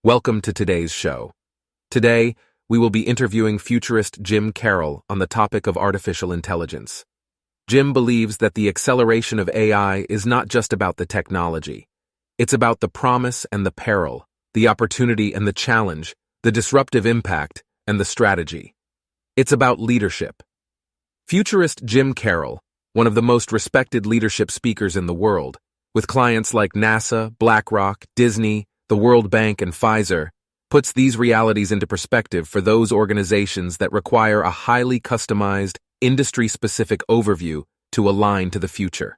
Welcome to today's show. Today, we will be interviewing futurist Jim Carroll on the topic of artificial intelligence. Jim believes that the acceleration of AI is not just about the technology. It's about the promise and the peril, the opportunity and the challenge, the disruptive impact and the strategy. It's about leadership. Futurist Jim Carroll, one of the most respected leadership speakers in the world, with clients like NASA, BlackRock, Disney, the World Bank, and Pfizer, puts these realities into perspective for those organizations that require a highly customized, industry-specific overview to align to the future.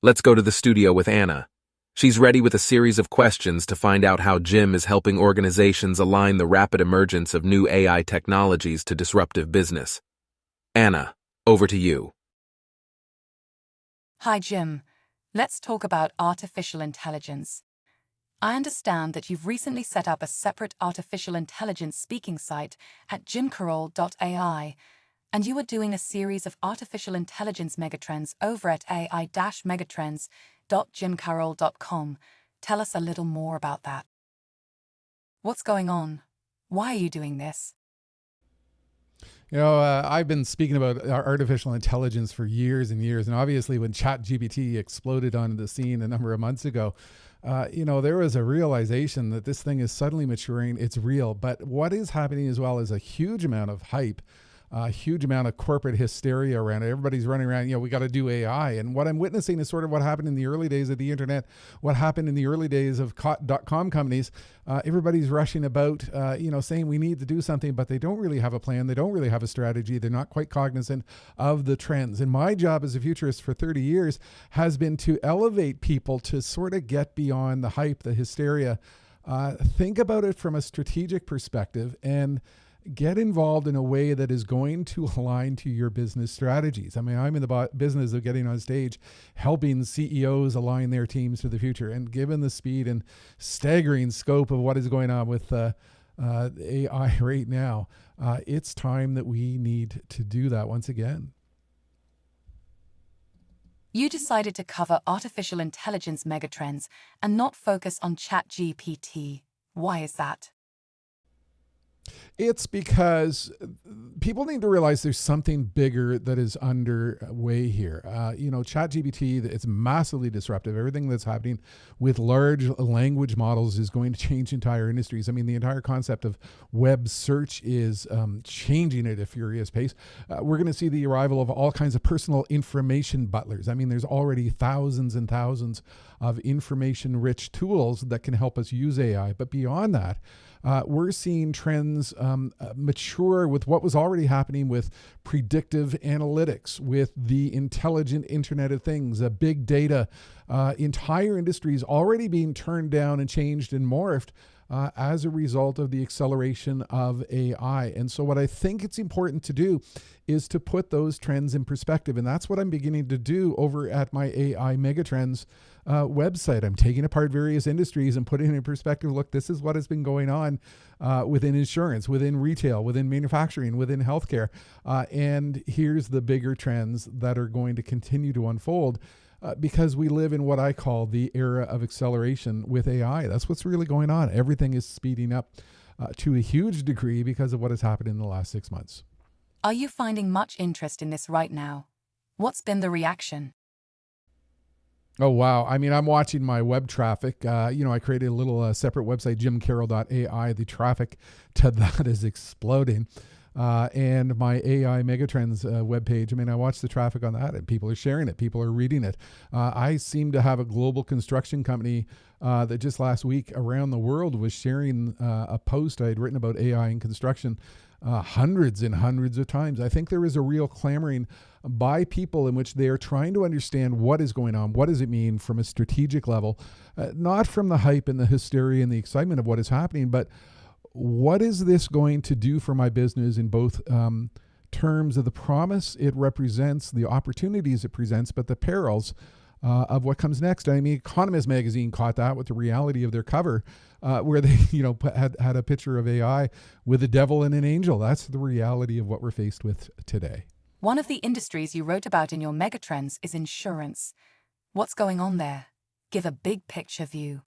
Let's go to the studio with Anna. She's ready with a series of questions to find out how Jim is helping organizations align the rapid emergence of new AI technologies to disruptive business. Anna, over to you. Hi, Jim. Let's talk about artificial intelligence. I understand that you've recently set up a separate artificial intelligence speaking site at jimcarroll.ai, and you are doing a series of artificial intelligence megatrends over at ai-megatrends.jimcarroll.com. Tell us a little more about that. What's going on? Why are you doing this? I've been speaking about artificial intelligence for years and years. And obviously, when ChatGPT exploded onto the scene a number of months ago, there was a realization that this thing is suddenly maturing. It's real. But what is happening as well is a huge amount of hype, a huge amount of corporate hysteria around it. Everybody's running around, we got to do AI. And what I'm witnessing is sort of what happened in the early days of the internet, what happened in the early days of .com companies. Everybody's rushing about, saying we need to do something, but they don't really have a plan. They don't really have a strategy. They're not quite cognizant of the trends. And my job as a futurist for 30 years has been to elevate people to sort of get beyond the hype, the hysteria, think about it from a strategic perspective and get involved in a way that is going to align to your business strategies. I mean, I'm in the business of getting on stage, helping CEOs align their teams to the future. And given the speed and staggering scope of what is going on with AI right now, it's time that we need to do that once again. You decided to cover artificial intelligence megatrends and not focus on ChatGPT. Why is that? It's because people need to realize there's something bigger that is underway here. ChatGPT, it's massively disruptive. Everything that's happening with large language models is going to change entire industries. I mean, the entire concept of web search is changing at a furious pace. We're going to see the arrival of all kinds of personal information butlers. I mean, there's already thousands and thousands of information-rich tools that can help us use AI. But beyond that, we're seeing trends mature with what was already happening with predictive analytics, with the intelligent Internet of Things, big data, entire industries already being turned down and changed and morphed as a result of the acceleration of AI. And so what I think it's important to do is to put those trends in perspective. And that's what I'm beginning to do over at my AI Megatrends website. I'm taking apart various industries and putting in perspective, look, this is what has been going on within insurance, within retail, within manufacturing, within healthcare. And here's the bigger trends that are going to continue to unfold. Because we live in what I call the era of acceleration with AI. That's what's really going on. Everything is speeding up to a huge degree because of what has happened in the last 6 months. Are you finding much interest in this right now? What's been the reaction? Oh, wow. I mean, I'm watching my web traffic. I created a little separate website, jimcarroll.ai. The traffic to that is exploding. And my AI Megatrends webpage, I watch the traffic on that and people are sharing it. People are reading it. I seem to have a global construction company that just last week around the world was sharing a post I had written about AI in construction hundreds and hundreds of times. I think there is a real clamoring by people in which they are trying to understand what is going on. What does it mean from a strategic level? Not from the hype and the hysteria and the excitement of what is happening, but what is this going to do for my business in both terms of the promise it represents, the opportunities it presents, but the perils of what comes next? I mean, Economist magazine caught that with the reality of their cover, where they, had a picture of AI with a devil and an angel. That's the reality of what we're faced with today. One of the industries you wrote about in your megatrends is insurance. What's going on there? Give a big picture view.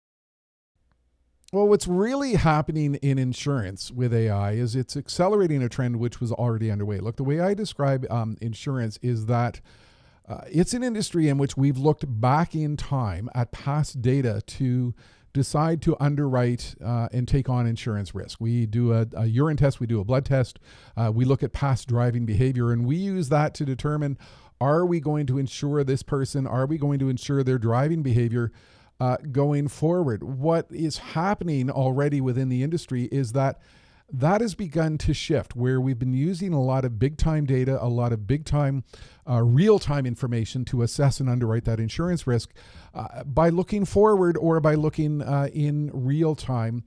Well, what's really happening in insurance with AI is it's accelerating a trend which was already underway. Look, the way I describe insurance is that it's an industry in which we've looked back in time at past data to decide to underwrite and take on insurance risk. We do a urine test, we do a blood test, we look at past driving behavior, and we use that to determine, are we going to insure this person? Are we going to insure their driving behavior going forward? What is happening already within the industry is that has begun to shift, where we've been using a lot of big time data, a lot of big time real time information to assess and underwrite that insurance risk by looking forward or by looking in real time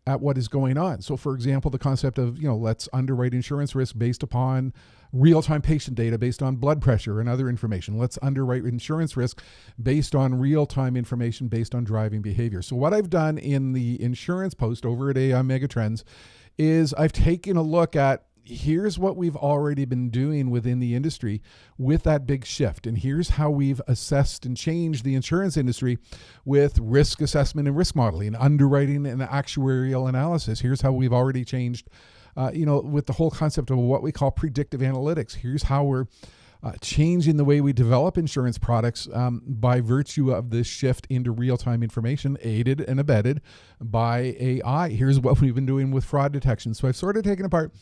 at what is going on. So for example, the concept of, let's underwrite insurance risk based upon real-time patient data, based on blood pressure and other information. Let's underwrite insurance risk based on real-time information, based on driving behavior. So what I've done in the insurance post over at AI Megatrends is I've taken a look at, here's what we've already been doing within the industry with that big shift. And here's how we've assessed and changed the insurance industry with risk assessment and risk modeling, underwriting and actuarial analysis. Here's how we've already changed, with the whole concept of what we call predictive analytics. Here's how we're changing the way we develop insurance products by virtue of this shift into real-time information, aided and abetted by AI. Here's what we've been doing with fraud detection. So I've sort of taken apart,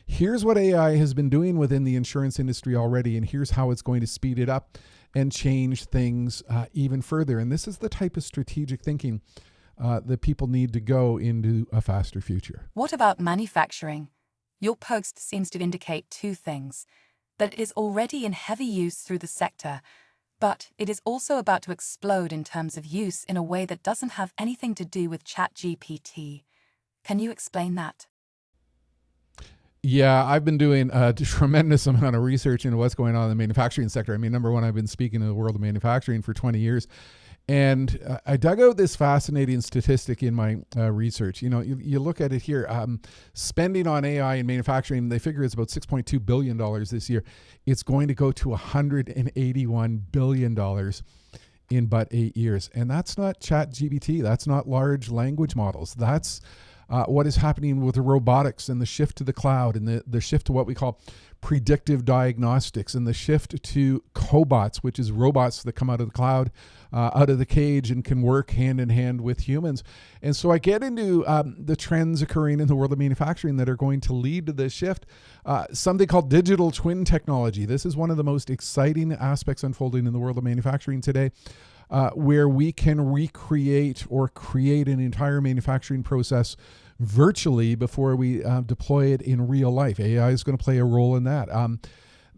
here's what AI has been doing within the insurance industry already, and here's how it's going to speed it up and change things even further. And this is the type of strategic thinking that people need to go into a faster future. What about manufacturing? Your post seems to indicate two things: that it is already in heavy use through the sector, but it is also about to explode in terms of use in a way that doesn't have anything to do with ChatGPT. Can you explain that? Yeah, I've been doing a tremendous amount of research into what's going on in the manufacturing sector. I mean, number one, I've been speaking to the world of manufacturing for 20 years. And I dug out this fascinating statistic in my research. You look at it here, spending on AI in manufacturing, they figure it's about $6.2 billion this year. It's going to go to $181 billion in but 8 years. And that's not ChatGPT. That's not large language models. That's what is happening with the robotics and the shift to the cloud and the shift to what we call predictive diagnostics and the shift to cobots, which is robots that come out of the cloud, out of the cage, and can work hand in hand with humans. And so I get into the trends occurring in the world of manufacturing that are going to lead to this shift. Something called digital twin technology. This is one of the most exciting aspects unfolding in the world of manufacturing today. Where we can recreate or create an entire manufacturing process virtually before we deploy it in real life. AI is going to play a role in that.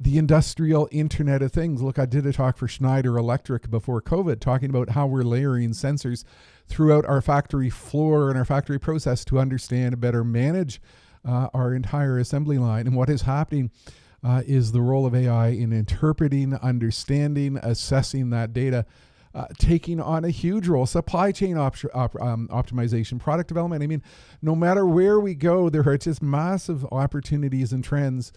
The industrial Internet of Things. Look, I did a talk for Schneider Electric before COVID talking about how we're layering sensors throughout our factory floor and our factory process to understand and better manage our entire assembly line. And what is happening is the role of AI in interpreting, understanding, assessing that data, taking on a huge role. Supply chain optimization, product development. I mean, no matter where we go, there are just massive opportunities and trends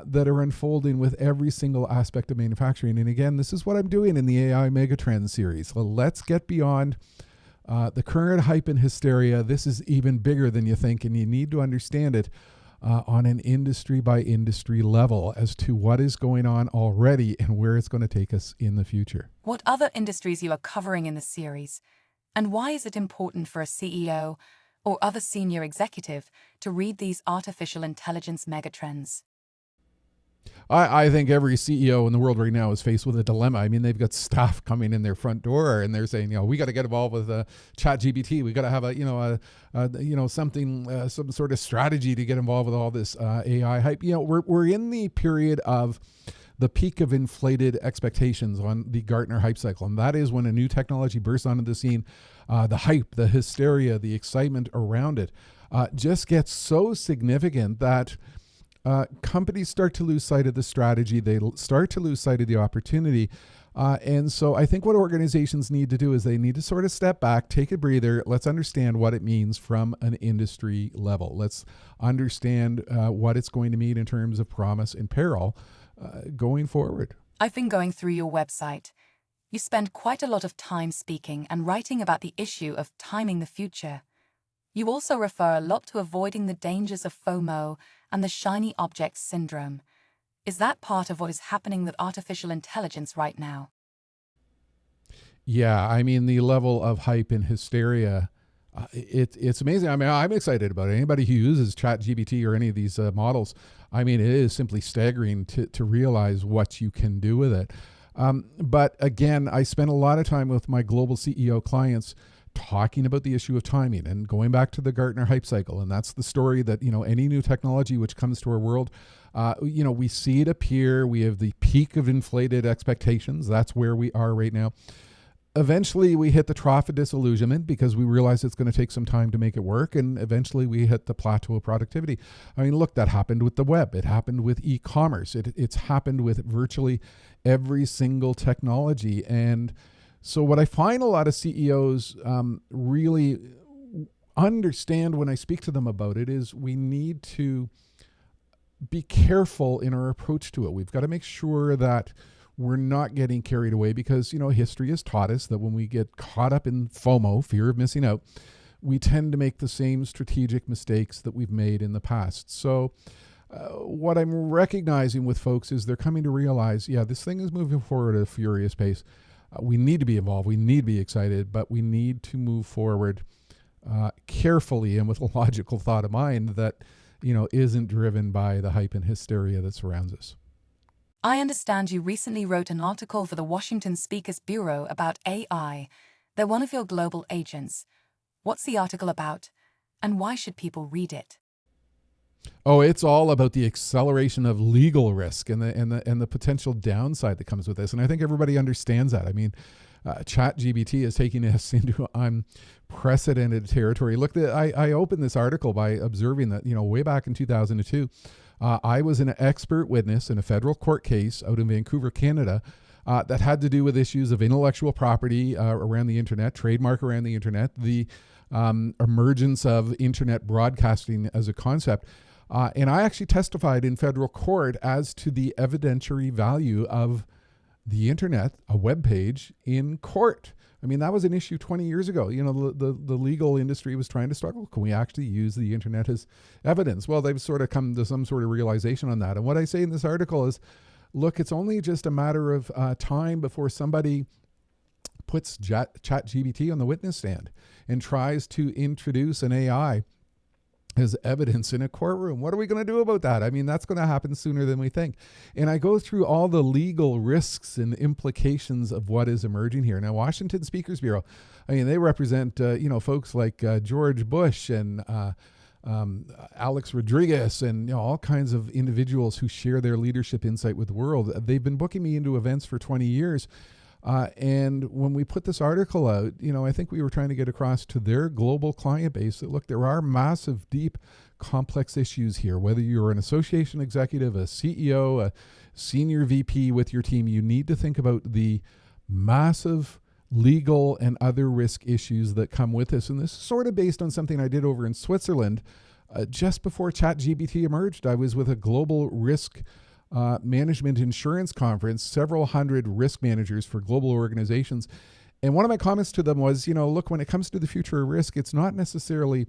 that are unfolding with every single aspect of manufacturing. And again, this is what I'm doing in the AI Megatrends series. So let's get beyond the current hype and hysteria. This is even bigger than you think, and you need to understand it on an industry by industry level as to what is going on already and where it's going to take us in the future. What other industries you are covering in the series? And why is it important for a CEO or other senior executive to read these artificial intelligence megatrends? I think every CEO in the world right now is faced with a dilemma. I mean, they've got staff coming in their front door and they're saying, we got to get involved with ChatGPT. We got to have some sort of strategy to get involved with all this AI hype. We're in the period of the peak of inflated expectations on the Gartner hype cycle. And that is when a new technology bursts onto the scene. The hype, the hysteria, the excitement around it just gets so significant that companies start to lose sight of the strategy. They start to lose sight of the opportunity. And so I think what organizations need to do is they need to sort of step back, take a breather. Let's understand what it means from an industry level. Let's understand what it's going to mean in terms of promise and peril going forward. I've been going through your website. You spend quite a lot of time speaking and writing about the issue of timing the future. You also refer a lot to avoiding the dangers of FOMO and the shiny object syndrome. Is that part of what is happening with artificial intelligence right now? Yeah, I mean, the level of hype and hysteria, it's amazing. I mean, I'm excited about it. Anybody who uses ChatGPT or any of these models, I mean, it is simply staggering to realize what you can do with it. But again, I spend a lot of time with my global CEO clients talking about the issue of timing and going back to the Gartner hype cycle. And that's the story that, any new technology which comes to our world, we see it appear. We have the peak of inflated expectations. That's where we are right now. Eventually, we hit the trough of disillusionment because we realize it's going to take some time to make it work. And eventually, we hit the plateau of productivity. I mean, look, that happened with the web. It happened with e-commerce. It's happened with virtually every single technology. And so what I find a lot of CEOs really understand when I speak to them about it is we need to be careful in our approach to it. We've got to make sure that we're not getting carried away because, history has taught us that when we get caught up in FOMO, fear of missing out, we tend to make the same strategic mistakes that we've made in the past. So what I'm recognizing with folks is they're coming to realize, this thing is moving forward at a furious pace. We need to be involved. We need to be excited, but we need to move forward carefully and with a logical thought of mind that, isn't driven by the hype and hysteria that surrounds us. I understand you recently wrote an article for the Washington Speakers Bureau about AI. They're one of your global agents. What's the article about, and why should people read it? Oh, it's all about the acceleration of legal risk and the potential downside that comes with this. And I think everybody understands that. I mean, ChatGPT is taking us into unprecedented territory. Look, I opened this article by observing that, way back in 2002, I was an expert witness in a federal court case out in Vancouver, Canada, that had to do with issues of intellectual property around the internet, trademark around the internet, the emergence of internet broadcasting as a concept. And I actually testified in federal court as to the evidentiary value of the internet, a web page, in court. I mean, that was an issue 20 years ago. The legal industry was trying to struggle. Can we actually use the internet as evidence? Well, they've sort of come to some sort of realization on that. And what I say in this article is, look, it's only just a matter of time before somebody puts ChatGPT on the witness stand and tries to introduce an AI as evidence in a courtroom. What are we going to do about that? I mean, that's going to happen sooner than we think. And I go through all the legal risks and implications of what is emerging here. Now, Washington Speakers Bureau, I mean, they represent, folks like George Bush and Alex Rodriguez and all kinds of individuals who share their leadership insight with the world. They've been booking me into events for 20 years. And when we put this article out, I think we were trying to get across to their global client base that, look, there are massive, deep, complex issues here. Whether you're an association executive, a CEO, a senior VP with your team, you need to think about the massive legal and other risk issues that come with this. And this is sort of based on something I did over in Switzerland. Just before ChatGPT emerged, I was with a global risk management insurance conference, several hundred risk managers for global organizations. And one of my comments to them was, look, when it comes to the future of risk, it's not necessarily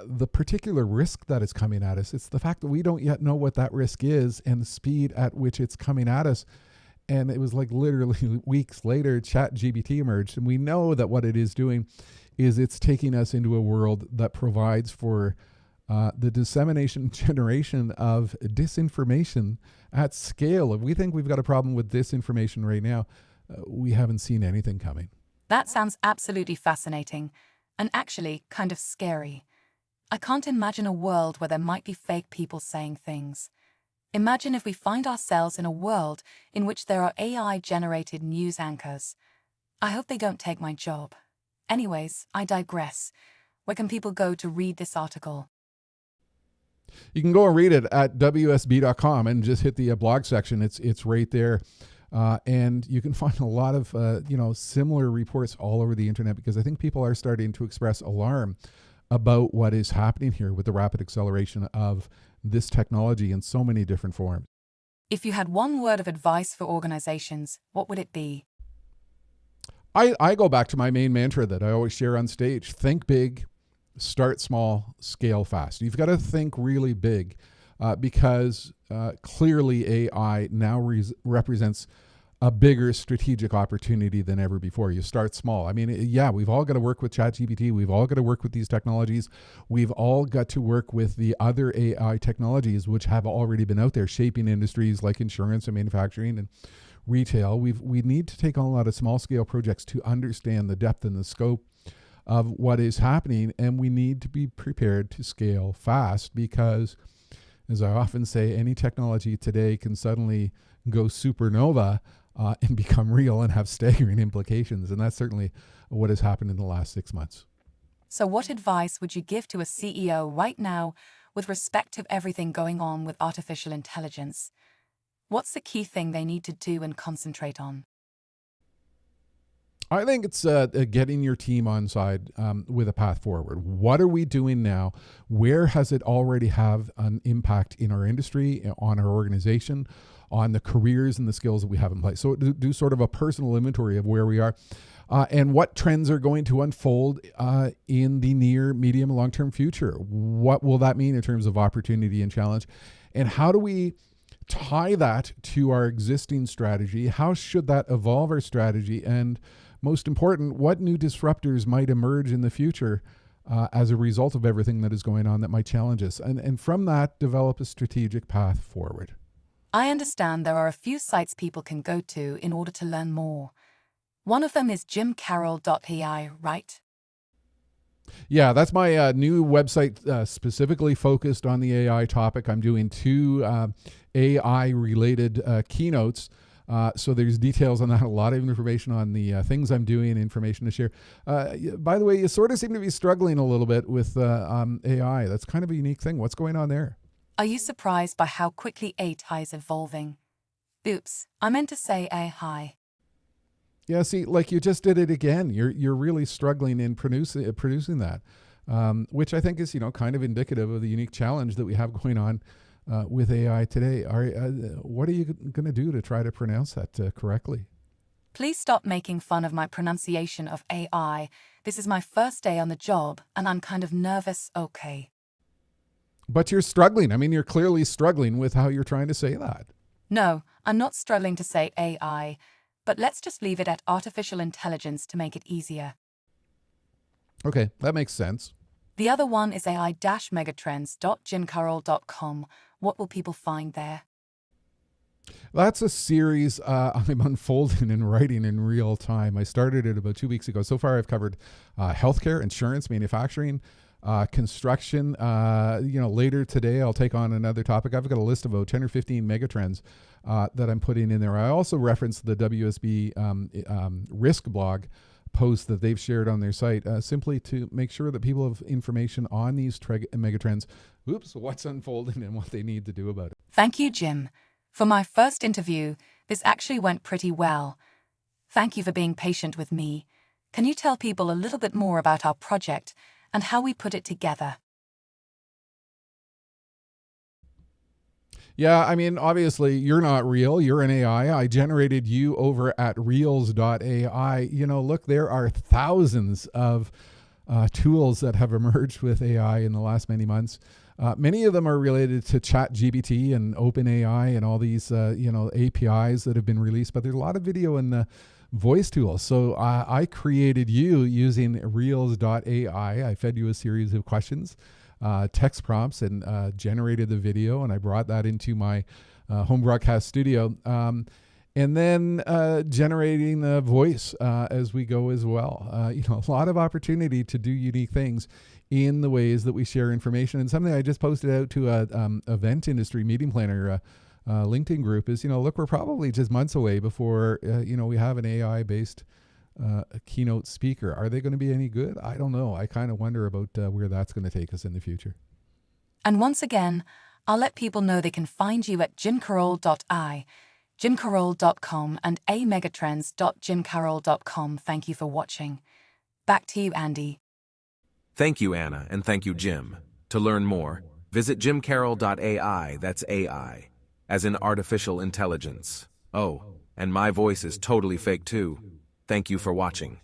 the particular risk that is coming at us. It's the fact that we don't yet know what that risk is and the speed at which it's coming at us. And it was like literally weeks later, ChatGPT emerged. And we know that what it is doing is it's taking us into a world that provides for the dissemination generation of disinformation at scale. If we think we've got a problem with disinformation right now, we haven't seen anything coming. That sounds absolutely fascinating and actually kind of scary. I can't imagine a world where there might be fake people saying things. Imagine if we find ourselves in a world in which there are AI-generated news anchors. I hope they don't take my job. Anyways, I digress. Where can people go to read this article? You can go and read it at WSB.com and just hit the blog section. It's right there. And you can find a lot of, similar reports all over the internet because I think people are starting to express alarm about what is happening here with the rapid acceleration of this technology in so many different forms. If you had one word of advice for organizations, what would it be? I go back to my main mantra that I always share on stage. Think big, start small, scale fast. You've got to think really big because clearly AI now represents a bigger strategic opportunity than ever before. You start small. I mean, yeah, we've all got to work with ChatGPT. We've all got to work with these technologies. We've all got to work with the other AI technologies which have already been out there shaping industries like insurance and manufacturing and retail. We need to take on a lot of small scale projects to understand the depth and the scope of what is happening, and we need to be prepared to scale fast because, as I often say, any technology today can suddenly go supernova and become real and have staggering implications. And that's certainly what has happened in the last 6 months. So what advice would you give to a CEO right now with respect to everything going on with artificial intelligence? What's the key thing they need to do and concentrate on? I think it's getting your team on side with a path forward. What are we doing now? Where has it already have an impact in our industry, on our organization, on the careers and the skills that we have in place? So do sort of a personal inventory of where we are and what trends are going to unfold in the near, medium, and long-term future. What will that mean in terms of opportunity and challenge? And how do we tie that to our existing strategy? How should that evolve our strategy? And most important, what new disruptors might emerge in the future as a result of everything that is going on that might challenge us? And from that, develop a strategic path forward. I understand there are a few sites people can go to in order to learn more. One of them is jimcarroll.ai, right? Yeah, that's my new website specifically focused on the AI topic. I'm doing 2 AI-related keynotes. So there's details on that, a lot of information on the things I'm doing, information to share. By the way, you sort of seem to be struggling a little bit with AI. That's kind of a unique thing. What's going on there? Are you surprised by how quickly AI is evolving? Oops, I meant to say AI. Yeah, see, like you just did it again. You're really struggling in producing that, which I think is kind of indicative of the unique challenge that we have going on with AI today. What are you going to do to try to pronounce that correctly? Please stop making fun of my pronunciation of AI. This is my first day on the job, and I'm kind of nervous, okay? But you're struggling. I mean, you're clearly struggling with how you're trying to say that. No, I'm not struggling to say AI, but let's just leave it at artificial intelligence to make it easier. Okay, that makes sense. The other one is ai-megatrends.jimcarroll.com. What will people find there? That's a series I'm unfolding and writing in real time. I started it about 2 weeks ago. So far, I've covered healthcare, insurance, manufacturing, construction. Later today, I'll take on another topic. I've got a list of about 10 or 15 megatrends that I'm putting in there. I also referenced the WSB risk blog post that they've shared on their site simply to make sure that people have information on these megatrends. What's unfolding and what they need to do about it. Thank you, Jim. For my first interview, this actually went pretty well. Thank you for being patient with me. Can you tell people a little bit more about our project and how we put it together? Yeah, I mean, obviously, you're not real. You're an AI. I generated you over at reels.ai. Look, there are thousands of tools that have emerged with AI in the last many months. Many of them are related to ChatGPT and OpenAI and all these, APIs that have been released. But there's a lot of video and voice tools. So I created you using reels.ai. I fed you a series of questions, text prompts, and generated the video. And I brought that into my home broadcast studio. And then generating the voice as we go as well. A lot of opportunity to do unique things in the ways that we share information. And something I just posted out to a event industry meeting planner LinkedIn group is, look, we're probably just months away before, we have an AI-based keynote speaker. Are they going to be any good? I don't know. I kind of wonder about where that's going to take us in the future. And once again, I'll let people know they can find you at jimcarroll.ai, jimcarroll.com, and amegatrends.jimcarroll.com. Thank you for watching. Back to you, Andy. Thank you, Anna, and thank you, Jim. To learn more, visit jimcarroll.ai, that's AI, as in artificial intelligence. Oh, and my voice is totally fake too. Thank you for watching.